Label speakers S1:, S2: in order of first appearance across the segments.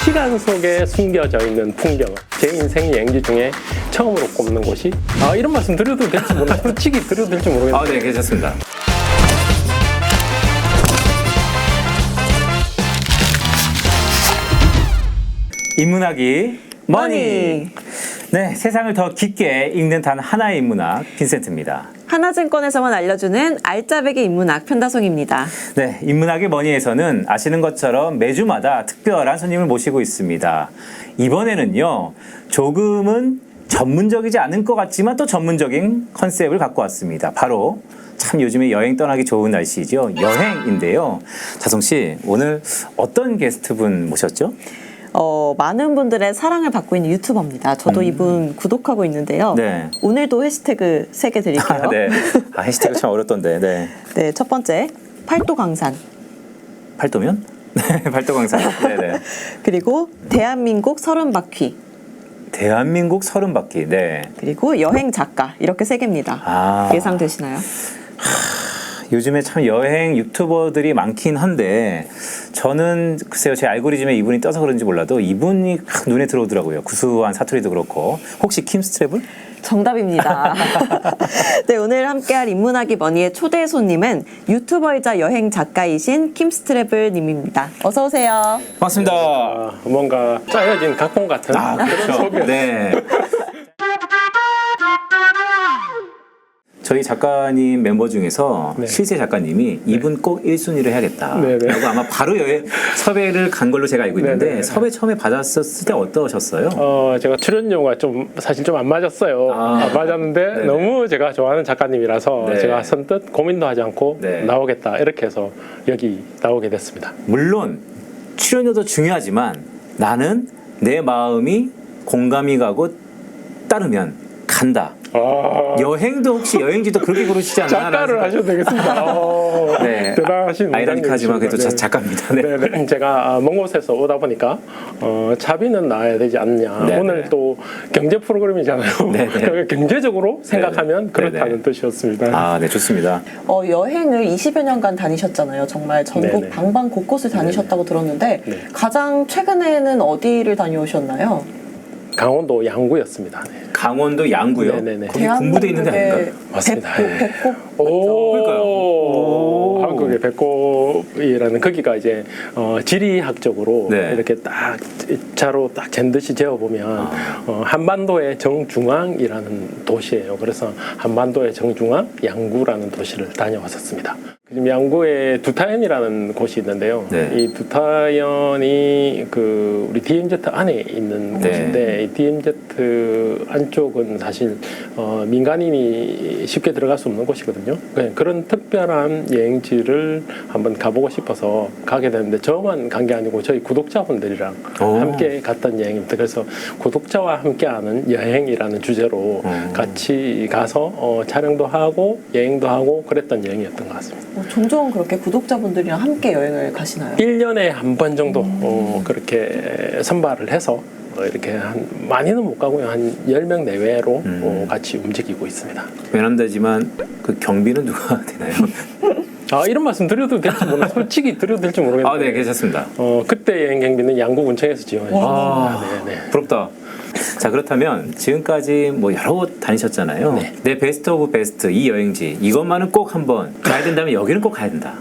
S1: 시간 속에 숨겨져 있는 풍경을 제 인생 여행지 중에 처음으로 꼽는 곳이 이런 말씀 드려도 될지 모르겠어요. 솔직히 드려도 될지 모르겠어요.
S2: 네, 괜찮습니다. 인문학이 머니. 네, 세상을 더 깊게 읽는 단 하나의 인문학 빈센트입니다.
S3: 하나증권에서만 알려주는 알짜배기 인문학 편다송입니다.
S2: 네, 인문학의 머니에서는 아시는 것처럼 매주마다 특별한 손님을 모시고 있습니다. 이번에는요, 조금은 전문적이지 않은 것 같지만 또 전문적인 컨셉을 갖고 왔습니다. 바로 참 요즘에 여행 떠나기 좋은 날씨죠. 여행인데요. 자성 씨, 오늘 어떤 게스트분 모셨죠?
S3: 많은 분들의 사랑을 받고 있는 유튜버입니다. 저도 이분 구독하고 있는데요.
S2: 네.
S3: 오늘도 해시태그 3개 드릴게요.
S2: 네. 해시태그 참 어렵던데. 네.
S3: 네, 첫 번째 팔도강산.
S2: 팔도면? 네, 팔도강산. 네네.
S3: 그리고 대한민국 30바퀴.
S2: 대한민국 30바퀴. 네.
S3: 그리고 여행 작가. 이렇게 3개입니다. 예상되시나요?
S2: 요즘에 참 여행 유튜버들이 많긴 한데 저는 글쎄요, 제 알고리즘에 이분이 떠서 그런지 몰라도 이분이 확 눈에 들어오더라고요. 구수한 사투리도 그렇고. 혹시 킴스트래블?
S3: 정답입니다. 네, 오늘 함께할 인문학이 머니의 초대 손님은 유튜버이자 여행 작가이신 킴스트래블 님입니다. 어서 오세요.
S2: 반갑습니다.
S1: 뭔가 짜여진 각본 같은
S2: 그렇죠.
S1: 소개.
S2: 네. 저희 작가님 멤버 중에서
S1: 네.
S2: 실세 작가님이 이분 꼭 1순위를 해야겠다.
S1: 네네.
S2: 라고 아마 바로 섭외를 간 걸로 제가 알고 있는데
S1: 네네.
S2: 섭외 처음에 받았을 때 어떠셨어요?
S1: 제가 출연료가 사실 좀 안 맞았어요. 안 맞았는데
S2: 네네.
S1: 너무 제가 좋아하는 작가님이라서
S2: 네.
S1: 제가 선뜻 고민도 하지 않고
S2: 네.
S1: 나오겠다 이렇게 해서 여기 나오게 됐습니다.
S2: 물론 출연료도 중요하지만 나는 내 마음이 공감이 가고 따르면 간다. 여행도 혹시 여행지도 그렇게 고르시지 않나요?
S1: 작가를 하셔도 되겠습니다.
S2: 네.
S1: 대단하신
S2: 아이러니하지만 그래도
S1: 네.
S2: 작가입니다. 네.
S1: 네네. 제가 먼 곳에서 오다 보니까 차비는 나야 되지 않냐.
S2: 네네.
S1: 오늘 또 경제 프로그램이잖아요.
S2: 네네.
S1: 그러니까 경제적으로 생각하면 그렇다는 뜻이었습니다.
S2: 네, 좋습니다.
S3: 여행을 20여 년간 다니셨잖아요. 정말 전국
S1: 네네.
S3: 방방 곳곳을 다니셨다고 들었는데
S1: 네.
S3: 가장 최근에는 어디를 다녀오셨나요?
S1: 강원도 양구였습니다. 네.
S2: 강원도 양구요?
S1: 네네네.
S2: 거기 군부대 있는 데 아닌가요?
S1: 맞습니다.
S3: 배꼽
S1: 그러니까요. 한국의 배꼽이라는 거기가 이제 지리학적으로
S2: 네.
S1: 이렇게 딱 자로 딱 잰듯이 재어보면 한반도의 정중앙이라는 도시예요. 그래서 한반도의 정중앙 양구라는 도시를 다녀왔었습니다. 지금 양구에 두타연이라는 곳이 있는데요.
S2: 네.
S1: 이 두타연이 우리 DMZ 안에 있는
S2: 네.
S1: 곳인데 이 DMZ 안쪽은 사실 민간인이 쉽게 들어갈 수 없는 곳이거든요. 그런 특별한 여행지를 한번 가보고 싶어서 가게 됐는데 저만 간 게 아니고 저희 구독자분들이랑 함께 갔던 여행입니다. 그래서 구독자와 함께하는 여행이라는 주제로 같이 가서 촬영도 하고 여행도 하고 그랬던 여행이었던 것 같습니다.
S3: 종종 그렇게 구독자분들이랑 함께 여행을 가시나요?
S1: 1년에 한 번 정도 그렇게 선발을 해서 이렇게 많이는 못 가고요. 한 10명 내외로 같이 움직이고 있습니다.
S2: 외람되지만 그 경비는 누가 되나요?
S1: 이런 말씀 드려도 될지 모르겠어요. 솔직히 드려도 될지 모르겠는데.
S2: 네, 괜찮습니다.
S1: 그때 여행 경비는 양구군청에서 지원해 주셨습니다. 네네.
S2: 부럽다. 자, 그렇다면 지금까지 뭐 여러 곳 다니셨잖아요.
S1: 네.
S2: 내 베스트 오브 베스트 이 여행지 이것만은 꼭 한번 가야 된다면 여기는 꼭 가야 된다.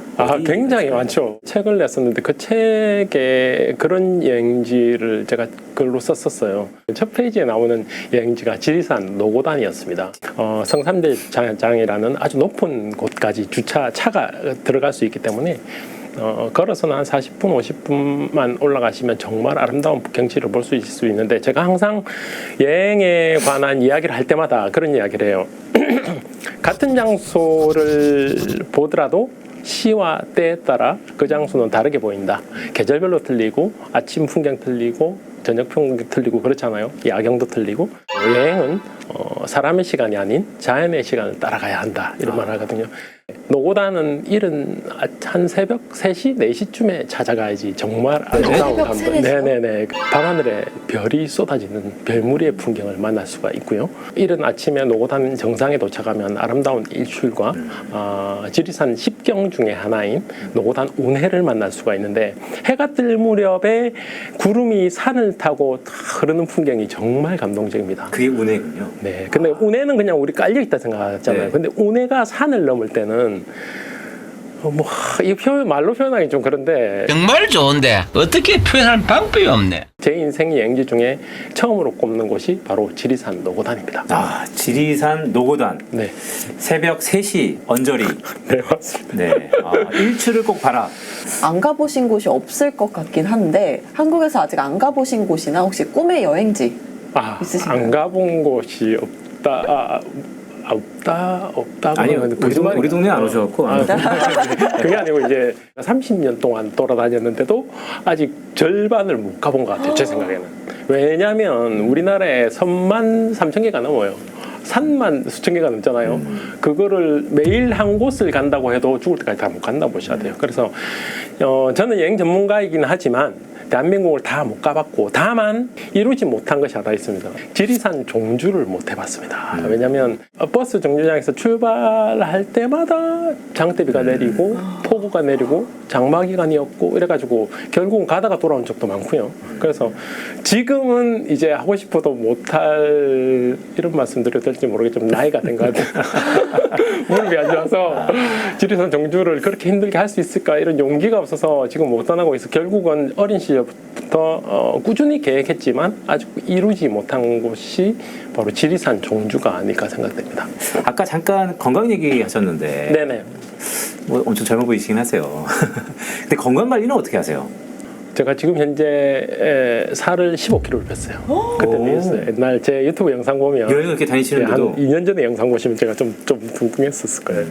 S1: 굉장히 많죠. 책을 냈었는데 그 책에 그런 여행지를 제가 글로 썼었어요. 첫 페이지에 나오는 여행지가 지리산 노고단이었습니다. 성산대장이라는 아주 높은 곳까지 차가 들어갈 수 있기 때문에 걸어서는 한 40분, 50분만 올라가시면 정말 아름다운 경치를 볼 수 있을 수 있는데 제가 항상 여행에 관한 이야기를 할 때마다 그런 이야기를 해요. 같은 장소를 보더라도 시와 때에 따라 그 장소는 다르게 보인다. 계절별로 틀리고 아침 풍경 틀리고 저녁 풍경 틀리고 그렇잖아요. 야경도 틀리고 여행은 사람의 시간이 아닌 자연의 시간을 따라가야 한다. 이런 말 하거든요. 노고단은 일은 한 새벽 3시, 4시쯤에 찾아가야지 정말 아름다운
S3: 새벽
S1: 감동.
S3: 3, 4시?
S1: 네네네. 밤하늘에 별이 쏟아지는 별무리의 풍경을 만날 수가 있고요. 이른 아침에 노고단 정상에 도착하면 아름다운 일출과 지리산 10경 중에 하나인 노고단 운해를 만날 수가 있는데 해가 뜰 무렵에 구름이 산을 타고 탁 흐르는 풍경이 정말 감동적입니다.
S2: 그게 운해군요.
S1: 네. 근데 운해는 그냥 우리 깔려 있다 생각하잖아요.
S2: 네.
S1: 근데 운해가 산을 넘을 때는 이 말로 표현하기 좀 그런데
S4: 정말 좋은데 어떻게 표현할 방법이 없네.
S1: 제 인생 여행지 중에 처음으로 꼽는 곳이 바로 지리산 노고단입니다.
S2: 지리산 노고단.
S1: 네,
S2: 새벽 3시 언저리.
S1: 네 맞습니다.
S2: 네. 일출을 꼭 봐라.
S3: 안 가보신 곳이 없을 것 같긴 한데 한국에서 아직 안 가보신 곳이나 혹시 꿈의 여행지 있으신가요?
S1: 안 가본 곳이 없다. 없다고
S2: 아니요.
S1: 하면
S2: 우리 동네 안 오셔갖고.
S1: 그게 아니고 이제 30년 동안 돌아다녔는데도 아직 절반을 못 가본 것 같아요. 제 생각에는. 왜냐하면 우리나라에 섬만 3,000개가 넘어요. 산만 수천 개가 넘잖아요. 그거를 매일 한 곳을 간다고 해도 죽을 때까지 다 못 간다 보셔야 돼요. 그래서 저는 여행 전문가이긴 하지만 대한민국을 다 못 가봤고 다만 이루지 못한 것이 하나 있습니다. 지리산 종주를 못 해봤습니다. 왜냐하면 버스 정류장에서 출발할 때마다 장대비가 내리고 폭우가 내리고 장마기간이었고 이래가지고 결국은 가다가 돌아온 적도 많고요. 그래서 지금은 이제 하고 싶어도 못할 이런 말씀 드려도 될지 모르겠지만 나이가 된 것 같아요. 무릎이 안 좋아서 지리산 종주를 그렇게 힘들게 할 수 있을까 이런 용기가 없어서 지금 못 떠나고 있어. 결국은 어린 시절부터 꾸준히 계획했지만 아직 이루지 못한 곳이 바로 지리산 종주가 아닐까 생각됩니다.
S2: 아까 잠깐 건강 얘기 하셨는데.
S1: 네네.
S2: 뭐 엄청 젊어 보이시긴 하세요. 근데 건강 관리는 어떻게 하세요?
S1: 제가 지금 현재 살을 15kg를 뺐어요. 그때 비했어요. 옛날 제 유튜브 영상 보면
S2: 여행 이렇게 다니시는데도
S1: 한 2년 전에 영상 보시면 제가 좀 뚱뚱했었을 거예요.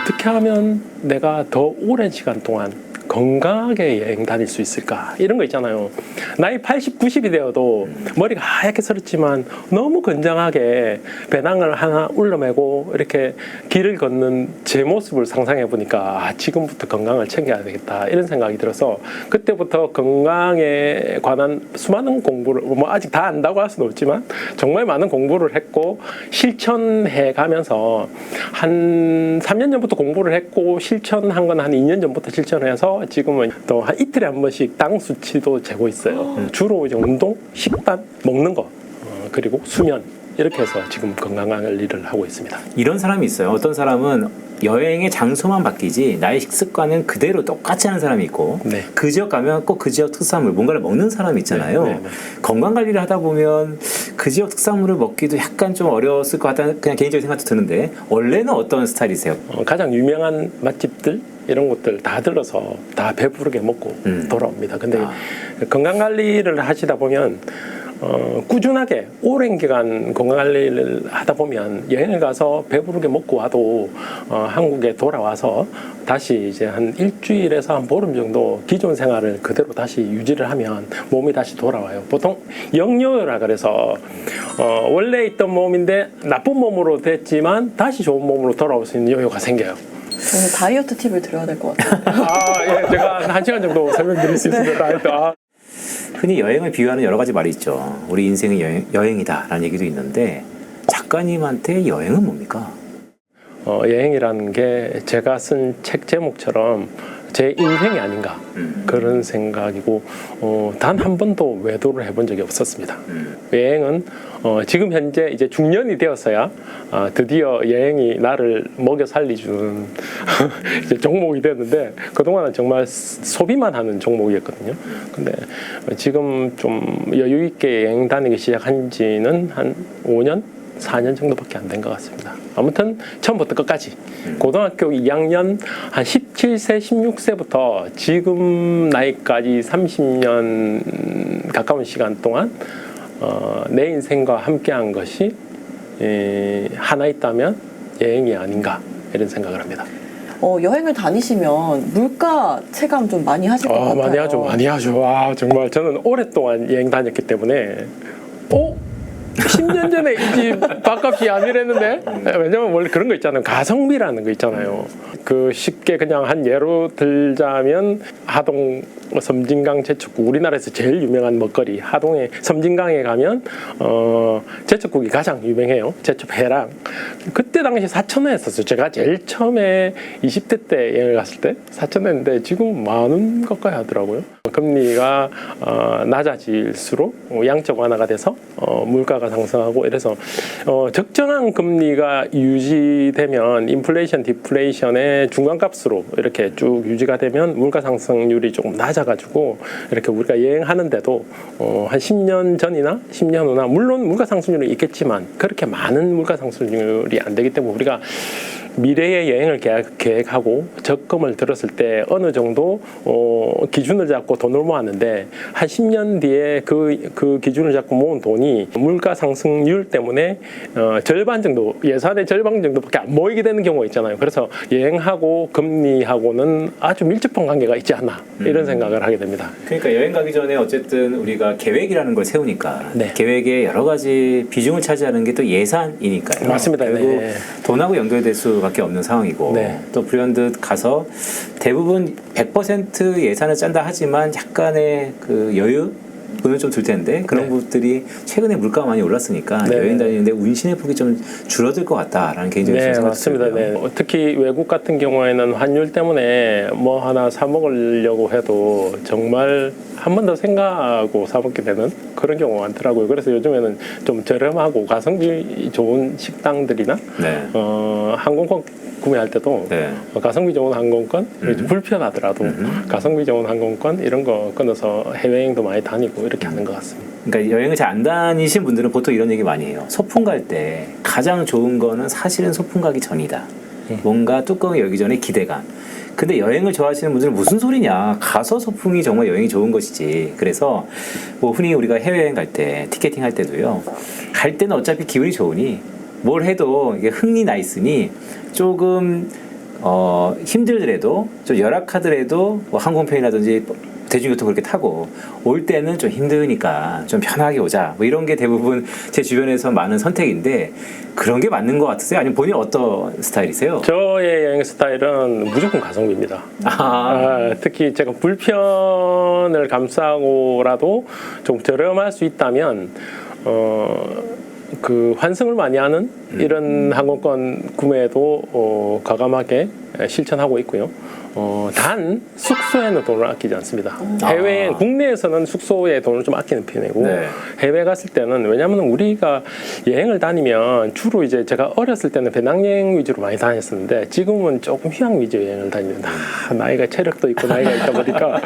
S1: 어떻게 하면 내가 더 오랜 시간 동안 건강하게 여행 다닐 수 있을까 이런 거 있잖아요. 나이 80, 90이 되어도 머리가 하얗게 설었지만 너무 건장하게 배낭을 하나 울러매고 이렇게 길을 걷는 제 모습을 상상해 보니까 지금부터 건강을 챙겨야 되겠다 이런 생각이 들어서 그때부터 건강에 관한 수많은 공부를 아직 다 안다고 할 수는 없지만 정말 많은 공부를 했고 실천해 가면서 한 3년 전부터 공부를 했고 실천한 건 한 2년 전부터 실천해서 지금은 또 한 이틀에 한 번씩 당 수치도 재고 있어요. 주로 이제 운동, 식단, 먹는 거 그리고 수면 이렇게 해서 지금 건강 관리를 하고 있습니다.
S2: 이런 사람이 있어요. 어떤 사람은 여행의 장소만 바뀌지 나의 식습관은 그대로 똑같이 하는 사람이 있고
S1: 네.
S2: 그 지역 가면 꼭 그 지역 특산물 뭔가를 먹는 사람이 있잖아요.
S1: 네.
S2: 건강 관리를 하다 보면 그 지역 특산물을 먹기도 약간 좀 어려웠을 것 같다는 그냥 개인적인 생각도 드는데 원래는 어떤 스타일이세요?
S1: 가장 유명한 맛집들 이런 것들 다 들러서 다 배부르게 먹고 돌아옵니다. 근데 건강 관리를 하시다 보면 꾸준하게 오랜 기간 건강 관리를 하다 보면 여행을 가서 배부르게 먹고 와도 한국에 돌아와서 다시 이제 한 일주일에서 한 보름 정도 기존 생활을 그대로 다시 유지를 하면 몸이 다시 돌아와요. 보통 영요요라 그래서 원래 있던 몸인데 나쁜 몸으로 됐지만 다시 좋은 몸으로 돌아올 수 있는 요요가 생겨요.
S3: 저는 다이어트 팁을 드려야 될 것 같아요.
S1: 예, 제가 한 1시간 정도 설명드릴 수 있습니다. 다이어트.
S2: 흔히 여행을 비유하는 여러 가지 말이 있죠. 우리 인생은 여행이다라는 얘기도 있는데 작가님한테 여행은 뭡니까?
S1: 여행이라는 게 제가 쓴 책 제목처럼 제 인생이 아닌가 그런 생각이고 단 한 번도 외도를 해본 적이 없었습니다. 여행은 지금 현재 이제 중년이 되었어야 드디어 여행이 나를 먹여 살리주는 이제 종목이 됐는데 그동안은 정말 소비만 하는 종목이었거든요. 근데 지금 좀 여유 있게 여행 다니기 시작한 지는 한 5년? 4년 정도밖에 안 된 것 같습니다. 아무튼 처음부터 끝까지 고등학교 2학년 한 17세, 16세부터 지금 나이까지 30년 가까운 시간 동안 내 인생과 함께한 것이 하나 있다면 여행이 아닌가 이런 생각을 합니다.
S3: 여행을 다니시면 물가 체감 좀 많이 하실 것 같아요.
S1: 많이 하죠. 정말 저는 오랫동안 여행 다녔기 때문에 10년 전에 이 집 밥값이 아니랬는데 왜냐면 원래 그런 거 있잖아요. 가성비라는 거 있잖아요. 그 쉽게 그냥 한 예로 들자면 하동 섬진강 제철국 우리나라에서 제일 유명한 먹거리 하동의 섬진강에 가면 제철국이 가장 유명해요. 제철회랑 그때 당시 4,000원 했었어요. 제가 제일 처음에 20대 때 여행을 갔을 때 4,000원 했는데 지금 10,000원 가까이 하더라고요. 금리가 낮아질수록 양적 완화가 돼서 물가가 상승하고 이래서 적정한 금리가 유지되면 인플레이션, 디플레이션의 중간값으로 이렇게 쭉 유지가 되면 물가 상승률이 조금 낮아가지고 이렇게 우리가 여행하는데도 한 10년 전이나 10년 후나 물론 물가 상승률이 있겠지만 그렇게 많은 물가 상승률이 안 되기 때문에 우리가 미래의 여행을 계획하고 적금을 들었을 때 어느 정도 기준을 잡고 돈을 모았는데 한 10년 뒤에 그 기준을 잡고 모은 돈이 물가 상승률 때문에 절반 정도 예산의 절반 정도밖에 안 모이게 되는 경우가 있잖아요. 그래서 여행하고 금리하고는 아주 밀접한 관계가 있지 않나 이런 생각을 하게 됩니다.
S2: 그러니까 여행 가기 전에 어쨌든 우리가 계획이라는 걸 세우니까
S1: 네.
S2: 계획에 여러 가지 비중을 차지하는 게 또 예산이니까요.
S1: 맞습니다.
S2: 결국
S1: 네.
S2: 돈하고 연결될 수밖에 없는 상황이고
S1: 네.
S2: 또 불현듯 가서 대부분 100% 예산을 짠다 하지만 약간의 그 여유 돈을 좀 들 텐데 그런
S1: 네.
S2: 부분들이 최근에 물가가 많이 올랐으니까
S1: 네.
S2: 여행 다니는데 운신의 폭이 좀 줄어들 것 같다라는 개인적인
S1: 네,
S2: 생각이
S1: 맞습니다.
S2: 들고요.
S1: 네. 특히 외국 같은 경우에는 환율 때문에 뭐 하나 사 먹으려고 해도 정말 한 번 더 생각하고 사 먹게 되는 그런 경우가 많더라고요. 그래서 요즘에는 좀 저렴하고 가성비 좋은 식당들이나
S2: 네.
S1: 항공권 구매할 때도
S2: 네.
S1: 가성비 좋은 항공권 불편하더라도 가성비 좋은 항공권 이런 거 끊어서 해외여행도 많이 다니고 이렇게 하는 것 같습니다.
S2: 그러니까 여행을 잘 안 다니신 분들은 보통 이런 얘기 많이 해요. 소풍 갈 때 가장 좋은 거는 사실은 소풍 가기 전이다. 뭔가 뚜껑을 열기 전에 기대감. 근데 여행을 좋아하시는 분들은 무슨 소리냐. 가서 소풍이 정말 여행이 좋은 것이지. 그래서 뭐 흔히 우리가 해외여행 갈 때 티켓팅 할 때도요. 갈 때는 어차피 기분이 좋으니 뭘 해도 이게 흥이 나 있으니 조금 힘들더라도 좀 열악하더라도 뭐 항공편이라든지 대중교통 그렇게 타고 올 때는 좀 힘드니까 좀 편하게 오자 뭐 이런 게 대부분 제 주변에서 많은 선택인데 그런 게 맞는 것 같으세요? 아니면 본인 어떤 스타일이세요?
S1: 저의 여행 스타일은 무조건 가성비입니다.
S2: 아,
S1: 특히 제가 불편을 감수하고라도 좀 저렴할 수 있다면 그 환승을 많이 하는 이런 항공권 구매도 과감하게 실천하고 있고요. 단 숙소에는 돈을 아끼지 않습니다. 해외 국내에서는 숙소에 돈을 좀 아끼는 편이고
S2: 네.
S1: 해외 갔을 때는 왜냐하면 우리가 여행을 다니면 주로 이제 제가 어렸을 때는 배낭여행 위주로 많이 다녔었는데 지금은 조금 휴양 위주 여행을 다닙니다. 나이가 체력도 있고 나이가 있다 보니까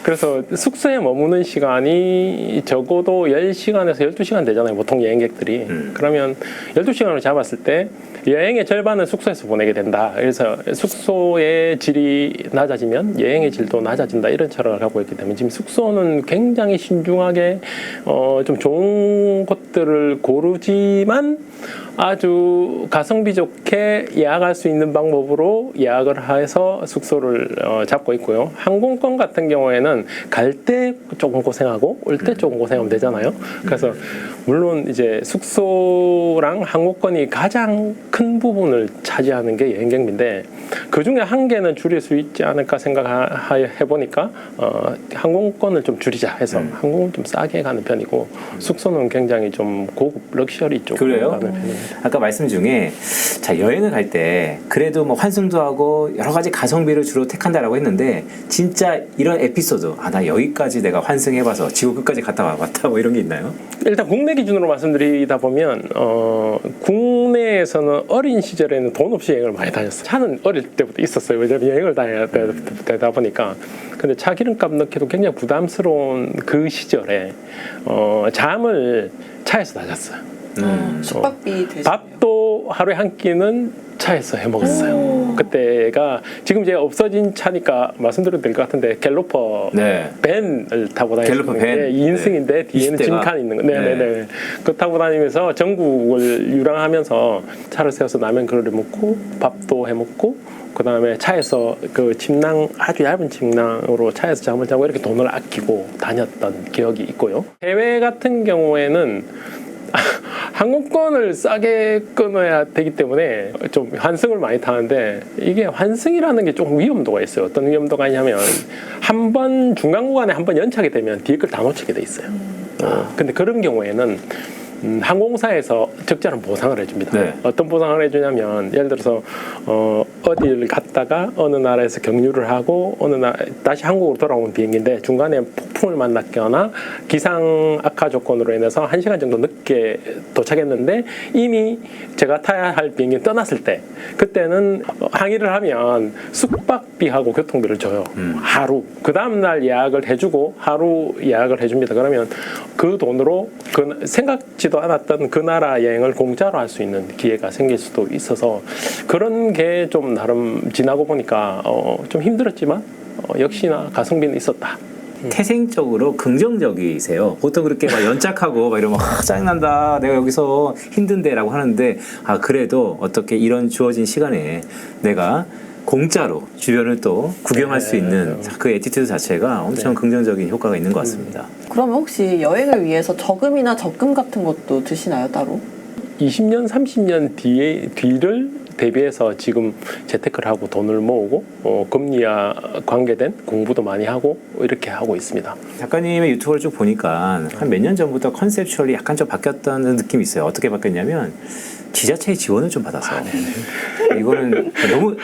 S1: 그래서 숙소에 머무는 시간이 적어도 10시간에서 12시간 되잖아요. 보통 여행객들이. 그러면 12시간을 잡았을 때 여행의 절반은 숙소에서 보내게 된다. 그래서 숙소의 질이 낮아지면 여행의 질도 낮아진다. 이런 철학을 갖고 있기 때문에 지금 숙소는 굉장히 신중하게 좀 좋은 곳들을 고르지만 아주 가성비 좋게 예약할 수 있는 방법으로 예약을 해서 숙소를 잡고 있고요. 항공권 같은 경우에는 갈 때 조금 고생하고 올 때 조금 고생하면 되잖아요. 그래서 물론 이제 숙소랑 항공권이 가장 큰 부분을 차지하는 게 여행 경비인데 그 중에 한 개는 줄일 수 있지 않을까 생각해 보니까 항공권을 좀 줄이자 해서 항공을 좀 싸게 가는 편이고 숙소는 굉장히 좀 고급 럭셔리 쪽으로
S2: 그래요?
S1: 가는 편입니다.
S2: 아까 말씀 중에 자 여행을 갈 때 그래도 뭐 환승도 하고 여러 가지 가성비를 주로 택한다라고 했는데 진짜 이런 에피소드 나 여기까지 내가 환승해봐서 지구 끝까지 갔다 와봤다 뭐 이런 게 있나요?
S1: 일단 국내 기준으로 말씀드리다 보면 국내에서는 어린 시절에는 돈 없이 여행을 많이 다녔어요. 차는 어릴 때부터 있었어요. 왜냐하면 여행을 다녀야 되다 보니까. 근데 차 기름값 넣기도 굉장히 부담스러운 그 시절에 잠을 차에서 다 잤어요.
S3: 숙박비 대신
S1: 밥도 하루에 한 끼는 차에서 해 먹었어요. 그때가 지금 이제 없어진 차니까 말씀드려도 될 것 같은데 갤로퍼
S2: 네.
S1: 밴을 타고
S2: 갤로퍼 밴.
S1: 다니는데 2인승인데
S2: 네.
S1: 뒤에는
S2: 20대가.
S1: 짐칸 있는 거. 네네네. 그거 타고 다니면서 전국을 유랑하면서 차를 세워서 라면 그릇에 먹고 밥도 해 먹고 그 다음에 차에서 그 침낭 아주 얇은 침낭으로 차에서 잠을 자고 이렇게 돈을 아끼고 다녔던 기억이 있고요. 해외 같은 경우에는 항공권을 싸게 끊어야 되기 때문에 좀 환승을 많이 타는데 이게 환승이라는 게 조금 위험도가 있어요. 어떤 위험도가 있냐면 한 번 중간 구간에 한 번 연착이 되면 뒤에 걸 다 놓치게 돼 있어요. 근데 그런 경우에는 항공사에서 적절한 보상을 해줍니다.
S2: 네.
S1: 어떤 보상을 해주냐면 예를 들어서 어디를 갔다가 어느 나라에서 경유를 하고 다시 한국으로 돌아오는 비행기인데 중간에 폭풍을 만났거나 기상 악화 조건으로 인해서 1시간 정도 늦게 도착했는데 이미 제가 타야 할 비행기 떠났을 때 그때는 항의를 하면 숙박비하고 교통비를 줘요. 하루. 그 다음날 예약을 해주고 하루 예약을 해줍니다. 그러면 그 돈으로 생각지도 않았던 그 나라 여행을 공짜로 할 수 있는 기회가 생길 수도 있어서 그런 게 좀 나름 지나고 보니까 좀 힘들었지만 역시나 가성비는 있었다.
S2: 태생적으로 긍정적이세요. 보통 그렇게 막 연착하고 막 이러면 짜증난다. 내가 여기서 힘든데라고 하는데 그래도 어떻게 이런 주어진 시간에 내가 공짜로 주변을 또 구경할 수 있는 그 애티튜드 자체가 엄청 긍정적인 효과가 있는 것 같습니다.
S3: 그러면 혹시 여행을 위해서 저금이나 적금 같은 것도 드시나요, 따로?
S1: 20년, 30년 뒤를 대비해서 지금 재테크를 하고 돈을 모으고 금리와 관계된 공부도 많이 하고 이렇게 하고 있습니다.
S2: 작가님의 유튜브를 쭉 보니까 한 몇 년 전부터 컨셉추얼이 약간 좀 바뀌었다는 느낌이 있어요. 어떻게 바뀌었냐면 지자체의 지원을 좀 받아서 이거는 너무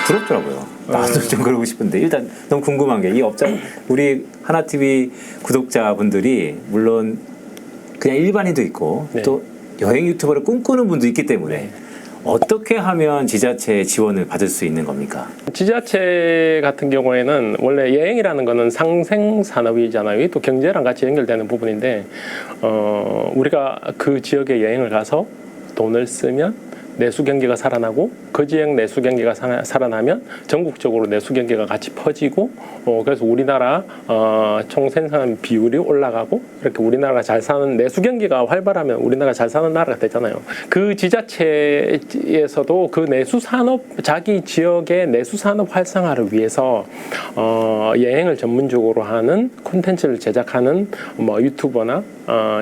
S2: 부럽더라고요. 나도 좀 그러고 싶은데 일단 너무 궁금한 게 이 업장 우리 하나TV 구독자분들이 물론 그냥 일반인도 있고
S1: 네.
S2: 또 여행 유튜버를 꿈꾸는 분도 있기 때문에 어떻게 하면 지자체의 지원을 받을 수 있는 겁니까?
S1: 지자체 같은 경우에는 원래 여행이라는 거는 상생 산업이잖아요. 이게 또 경제랑 같이 연결되는 부분인데 우리가 그 지역에 여행을 가서 돈을 쓰면 내수 경기가 살아나고 그 지역 내수 경기가 살아나면 전국적으로 내수 경기가 같이 퍼지고 그래서 우리나라 총생산 비율이 올라가고 이렇게 우리나라가 잘 사는 내수 경기가 활발하면 우리나라가 잘 사는 나라가 되잖아요. 그 지자체에서도 그 내수 산업 자기 지역의 내수 산업 활성화를 위해서 여행을 전문적으로 하는 콘텐츠를 제작하는 뭐 유튜버나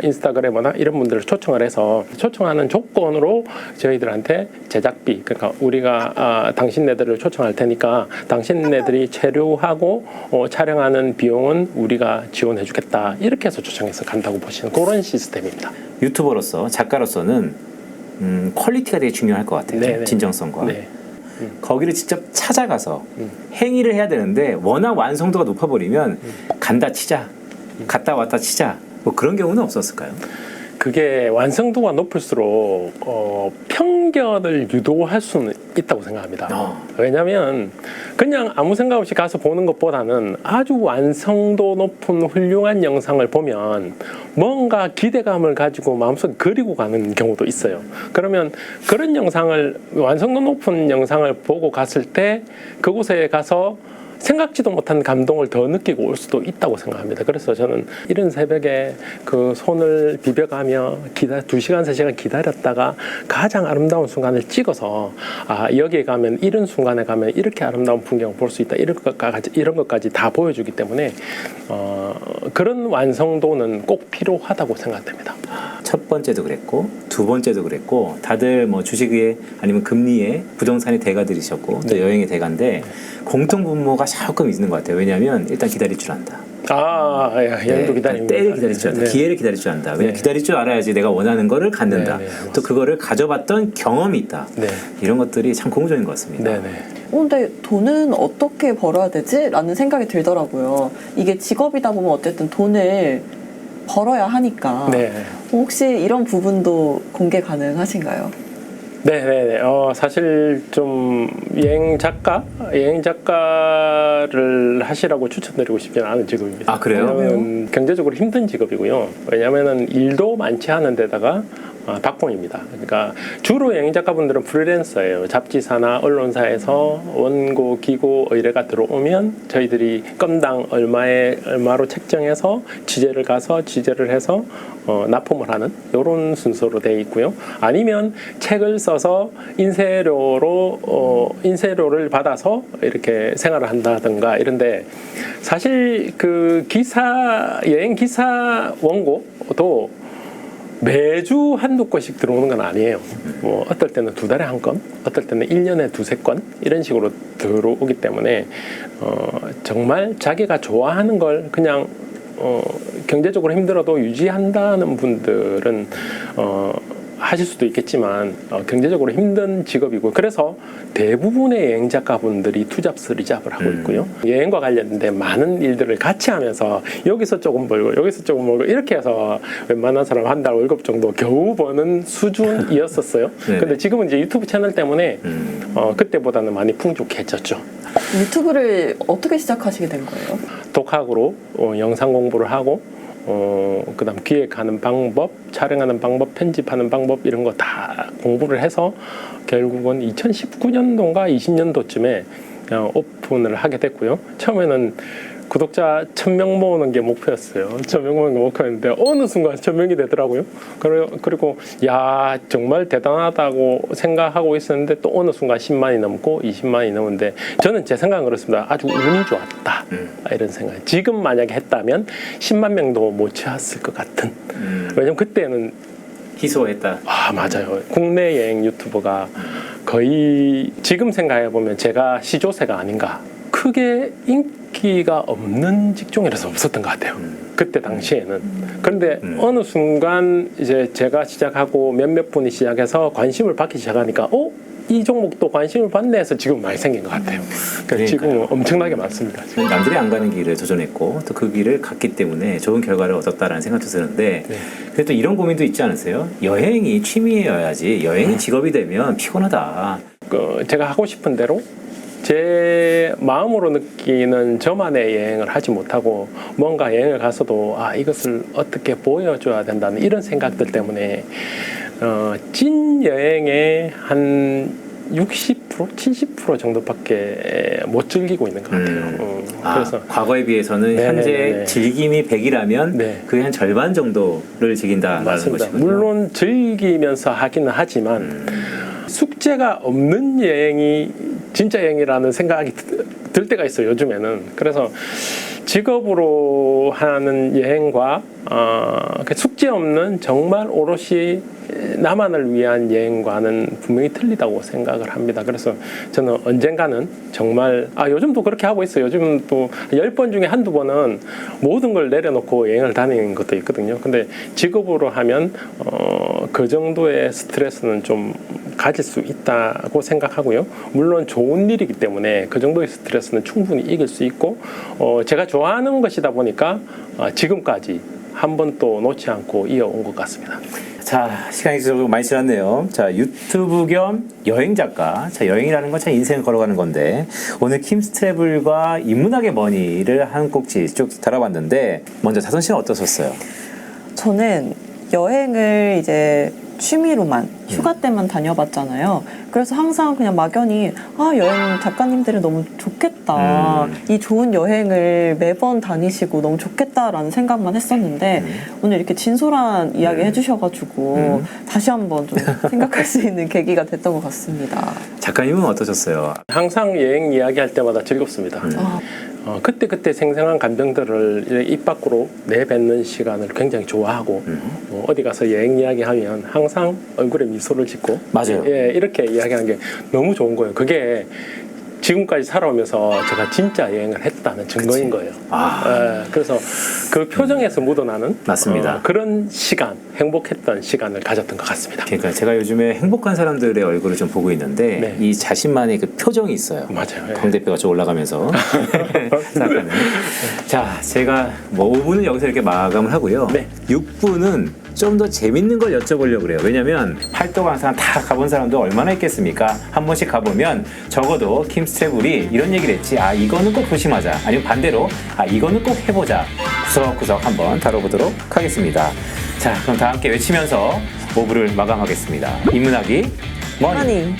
S1: 인스타그래머나 이런 분들을 초청을 해서 초청하는 조건으로 저희들한테 제작비 그러니까 우리가 당신네들을 초청할 테니까 당신네들이 체류하고 촬영하는 비용은 우리가 지원해 주겠다 이렇게 해서 초청해서 간다고 보시는 그런 시스템입니다.
S2: 유튜버로서 작가로서는 퀄리티가 되게 중요할 것 같아요.
S1: 네네.
S2: 진정성과.
S1: 네.
S2: 거기를 직접 찾아가서 행위를 해야 되는데 워낙 완성도가 높아버리면 간다 치자 갔다 왔다 치자 뭐 그런 경우는 없었을까요?
S1: 그게 완성도가 높을수록 편견을 유도할 수는 있다고 생각합니다. 왜냐하면 그냥 아무 생각 없이 가서 보는 것보다는 아주 완성도 높은 훌륭한 영상을 보면 뭔가 기대감을 가지고 마음속에 그리고 가는 경우도 있어요. 그러면 그런 영상을 완성도 높은 영상을 보고 갔을 때 그곳에 가서 생각지도 못한 감동을 더 느끼고 올 수도 있다고 생각합니다. 그래서 저는 이른 새벽에 그 손을 비벼가며 2시간, 3시간 기다렸다가 가장 아름다운 순간을 찍어서 여기에 가면 이런 순간에 가면 이렇게 아름다운 풍경을 볼 수 있다. 이런 것까지 다 보여주기 때문에 그런 완성도는 꼭 필요하다고 생각됩니다.
S2: 첫 번째도 그랬고 두 번째도 그랬고 다들 뭐 주식에 아니면 금리에 부동산의 대가들이셨고 또 여행의 대가인데 공통 분모가 조금 있는 것 같아요. 왜냐하면 일단 기다릴 줄 안다.
S1: 여행도 기다립니다.
S2: 때를 기다릴 줄 안다.
S1: 네.
S2: 기회를 기다릴 줄 안다. 왜냐면 기다릴 줄 알아야지 내가 원하는 거를 갖는다. 또 그거를 가져봤던 경험이 있다.
S1: 네.
S2: 이런 것들이 참 공통적인 것 같습니다.
S1: 네네.
S3: 근데 돈은 어떻게 벌어야 되지? 라는 생각이 들더라고요. 이게 직업이다 보면 어쨌든 돈을 벌어야 하니까.
S1: 네.
S3: 혹시 이런 부분도 공개 가능하신가요?
S1: 네네네. 사실 좀 여행 작가를 하시라고 추천드리고 싶지는 않은 직업입니다.
S2: 아, 그래요?
S1: 왜냐하면 경제적으로 힘든 직업이고요. 왜냐하면은 일도 많지 않은 데다가 박봉입니다. 그러니까 주로 여행 작가분들은 프리랜서예요. 잡지사나 언론사에서 원고, 기고, 의뢰가 들어오면 저희들이 건당 얼마로 책정해서 취재를 가서 취재를 해서 납품을 하는 이런 순서로 되어 있고요. 아니면 책을 써서 인쇄료를 받아서 이렇게 생활을 한다든가 이런데 사실 그 여행 기사 원고도 매주 한두 건씩 들어오는 건 아니에요. 뭐 어떨 때는 2달에 한 건, 어떨 때는 1년에 2-3건 이런 식으로 들어오기 때문에 정말 자기가 좋아하는 걸 그냥 경제적으로 힘들어도 유지한다는 분들은 하실 수도 있겠지만 경제적으로 힘든 직업이고 그래서 대부분의 여행 작가분들이 투잡스 리잡을 하고 있고요. 여행과 관련된 많은 일들을 같이 하면서 여기서 조금 벌고 여기서 조금 벌고 이렇게 해서 웬만한 사람 한 달 월급 정도 겨우 버는 수준이었었어요. 근데 지금은 이제 유튜브 채널 때문에 그때보다는 많이 풍족해졌죠.
S3: 유튜브를 어떻게 시작하시게 된 거예요?
S1: 독학으로 영상 공부를 하고 그다음 기획하는 방법, 촬영하는 방법, 편집하는 방법 이런 거 다 공부를 해서 결국은 2019년도인가 20년도쯤에 오픈을 하게 됐고요. 처음에는 구독자 1000명 모으는 게 목표였어요. 1000명 모으는 게 목표였는데 어느 순간 1000명이 되더라고요. 그리고 야 정말 대단하다고 생각하고 있었는데 또 어느 순간 10만이 넘고 20만이 넘는데 저는 제 생각은 그렇습니다. 아주 운이 좋았다 이런 생각. 지금 만약에 했다면 10만 명도 못 채웠을 것 같은. 왜냐면 그때는
S2: 희소했다.
S1: 맞아요. 국내 여행 유튜버가 거의 지금 생각해 보면 제가 시조새가 아닌가. 크게 인기가 없는 직종이라서 없었던 것 같아요. 그때 당시에는. 그런데 어느 순간 이제 제가 시작하고 몇몇 분이 시작해서 관심을 받기 시작하니까 이 종목도 관심을 받네 해서 지금 많이 생긴 것 같아요. 그러니까 지금 엄청나게 많습니다. 지금.
S2: 남들이 안 가는 길을 도전했고 또 그 길을 갔기 때문에 좋은 결과를 얻었다라는 생각도 드는데 근데 또 이런 고민도 있지 않으세요? 여행이 취미여야지 여행이 직업이 되면 피곤하다.
S1: 제가 하고 싶은 대로 제 마음으로 느끼는 저만의 여행을 하지 못하고 뭔가 여행을 가서도 이것을 어떻게 보여줘야 된다는 이런 생각들 때문에 찐 여행의 한 60%, 70% 정도밖에 못 즐기고 있는 것 같아요. 그래서
S2: 과거에 비해서는 현재 즐김이 100이라면 그의 한 절반 정도를 즐긴다라는
S1: 맞습니다.
S2: 것이군요.
S1: 물론 즐기면서 하기는 하지만 숙제가 없는 여행이 진짜 여행이라는 생각이 들 때가 있어요. 요즘에는. 그래서 직업으로 하는 여행과 숙제 없는 정말 오롯이 나만을 위한 여행과는 분명히 틀리다고 생각을 합니다. 그래서 저는 언젠가는 정말 요즘도 그렇게 하고 있어요. 요즘 또 10번 중에 한두 번은 모든 걸 내려놓고 여행을 다니는 것도 있거든요. 근데 직업으로 하면 그 정도의 스트레스는 좀 가질 수 있다고 생각하고요. 물론 좋은 일이기 때문에 그 정도의 스트레스는 충분히 이길 수 있고 제가 좋아하는 것이다 보니까 지금까지 한 번도 놓지 않고 이어온 것 같습니다.
S2: 자, 시간이 좀 많이 지났네요. 자, 유튜브 겸 여행 작가. 자, 여행이라는 건 참 인생을 걸어가는 건데 오늘 킴스트래블과 인문학의 머니를 한 꼭지 쭉 다뤄봤는데 먼저 자선 씨는 어떠셨어요?
S3: 저는 여행을 이제 취미로만 휴가 때만 다녀봤잖아요. 그래서 항상 그냥 막연히 여행 작가님들은 너무 좋겠다. 이 좋은 여행을 매번 다니시고 너무 좋겠다라는 생각만 했었는데 오늘 이렇게 진솔한 이야기 해주셔가지고 다시 한번 좀 생각할 수 있는 계기가 됐던 것 같습니다.
S2: 작가님은 어떠셨어요?
S1: 항상 여행 이야기할 때마다 즐겁습니다. 그때 생생한 감정들을 입 밖으로 내뱉는 시간을 굉장히 좋아하고 어디 가서 여행 이야기하면 항상 얼굴에 미소를 짓고
S2: 맞아요.
S1: 이렇게 이야기하는 게 너무 좋은 거예요. 그게 지금까지 살아오면서 제가 진짜 여행을 했다는 증거인 거예요. 그래서 그 표정에서 묻어나는
S2: 맞습니다.
S1: 그런 시간, 행복했던 시간을 가졌던 것 같습니다.
S2: 그러니까 제가 요즘에 행복한 사람들의 얼굴을 좀 보고 있는데 이 자신만의 그 표정이 있어요.
S1: 맞아요.
S2: 강 대표가 좀 올라가면서 자, 제가 5분은 여기서 이렇게 마감을 하고요. 6분은 좀 더 재밌는 걸 여쭤보려고 그래요. 왜냐면 활동하는 사람 다 가본 사람도 얼마나 있겠습니까? 한 번씩 가보면 적어도 킴스트래블이 이런 얘기를 했지. 이거는 꼭 조심하자. 아니면 반대로 이거는 꼭 해보자. 구석구석 한번 다뤄보도록 하겠습니다. 자, 그럼 다 함께 외치면서 5부를 마감하겠습니다. 인문학이 머니.